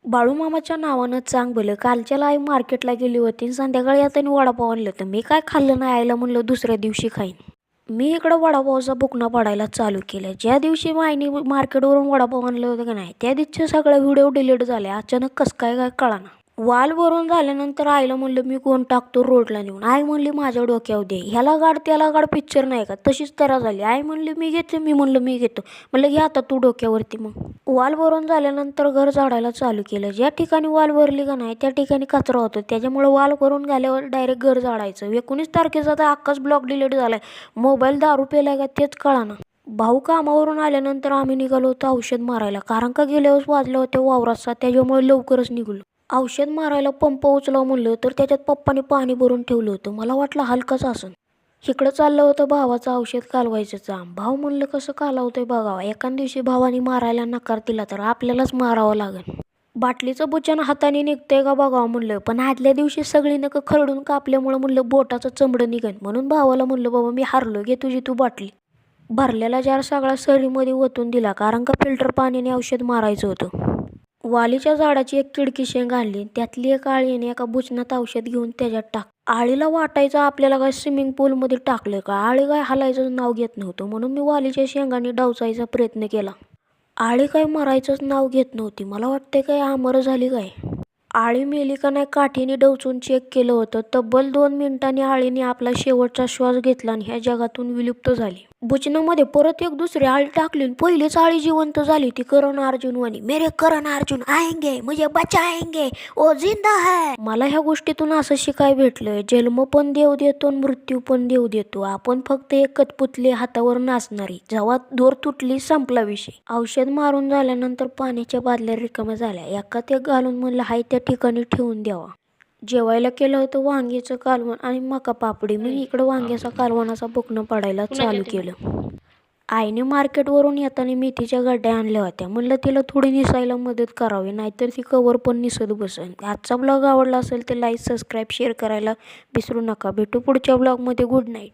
बाळूमामाच्या नावानं चांग भलं. कालच्याला आई मार्केटला गेली होती आणि संध्याकाळी आता वडापाव आणलं तर मी काय खाल्लं नाही, आईला म्हणलं दुसऱ्या दिवशी खाईन. मी इकडं वडापावचा बुकना पडायला चालू केलं. ज्या दिवशी मायनी मार्केटवरून वडापाव आणलं होतं का नाही, त्या दिवशी सगळे व्हिडिओ डिलीट झाले. अचानक कसं काय कळाना. वाल भरून झाल्यानंतर आईला म्हणलं मी कोण टाकतो रोडला नेऊन. आई म्हणली माझ्या डोक्यावर दे, ह्याला गाड त्याला गाड पिक्चर नाही का, तशीच तरा झाली. आई म्हणली मी घेते, मी म्हणलं मी घेतो. म्हणलं घे आता तू डोक्यावरती. मग वाल भरून झाल्यानंतर घर झाडायला चालू केलं. ज्या ठिकाणी वाल भरली का नाही त्या ठिकाणी कचरा होतो, त्याच्यामुळे वाल भरून गेल्यावर डायरेक्ट घर झाडायचं. 19 तारखेचा तर अख्खाच ब्लॉक डिलीट झालाय. मोबाईल दारू पेलाय का तेच कळाना. भाऊ कामावरून आल्यानंतर आम्ही निघालो होतो औषध मारायला, कारण का गेल्यावर वाजले होते वावरात, त्याच्यामुळे लवकरच निघलो. औषध मारायला पंप उचलावं म्हणलं तर त्याच्यात पप्पाने पाणी भरून ठेवलं होतं. मला वाटलं हलकंच असन. इकडं चाललं होतं भावाचं औषध कालवायचं काम. भाऊ म्हणलं कसं कालवतंय बघावं. एखाद दिवशी भावाने मारायला नकार दिला तर आपल्यालाच मारावं लागेल. बाटलीचं बुचन हाताने निघतंय का बघावं म्हणलं, पण आदल्या दिवशी सगळी नकं खरडून कापल्यामुळं म्हणलं बोटाचं चमडं निघन. म्हणून भावाला म्हणलं बाबा मी हारलो, घे तुझी तू बाटली. भरलेला जार सगळा सरीमध्ये ओतून दिला, कारण का फिल्टर पाण्याने औषध मारायचं होतं. वालीच्या झाडाची एक किडकी शेंग आणली, त्यातली एक आळीने एका बुचनात औषध घेऊन त्याच्यात टाक. आळीला वाटायचं आपल्याला काय स्विमिंग पूलमध्ये टाकलं का. आळी काय हलायचं नाव घेत नव्हतं, म्हणून मी वालीच्या शेंगाने डावचायचा प्रयत्न केला. आळी काय मरायचंच नाव घेत नव्हती. मला वाटते काय आमर झाली काय. आळी मेली का नाही काठीने डवचून चेक केलं होतं. तब्बल 2 मिनिटांनी आळीने आपला शेवटचा श्वास घेतला आणि ह्या जगातून विलुप्त झाली. बुचनामध्ये परत एक दुसरी आळी टाकली. पहिलीच आळी जिवंत झाली. ती करण अर्जुन वाणी, मेरे करण अर्जुन आएंगे मुझे बचाएंगे ओ जिंदा है. मला ह्या गोष्टीतून असं शिकाय भेटलं, जन्म पण देव देतो मृत्यू पण देव देतो. आपण फक्त एक कठपुतली हातावर नाचणारी. जेव्हा दोर तुटली संपला विषय. औषध मारून झाल्यानंतर पाण्याच्या बादल्या रिकाम्या झाल्या. एकात एक घालून म्हणलं हाय त्या ठिकाणी ठेवून द्यावा. जेवायला केलं होतं वांग्याचं कालवण आणि मका पापडी. मी इकडं वांग्याचा कालवणाचा बुकनं पडायला चालू केलं. आईने मार्केटवरून येताना मेथीच्या गड्ड्या आणल्या होत्या. म्हणलं तिला थोडी निसायला मदत करावी, नाहीतर ती कवर पण निसत बसेल. आजचा ब्लॉग आवडला असेल तर लाईक सबस्क्राईब शेअर करायला विसरू नका. भेटू पुढच्या ब्लॉगमध्ये. Good night.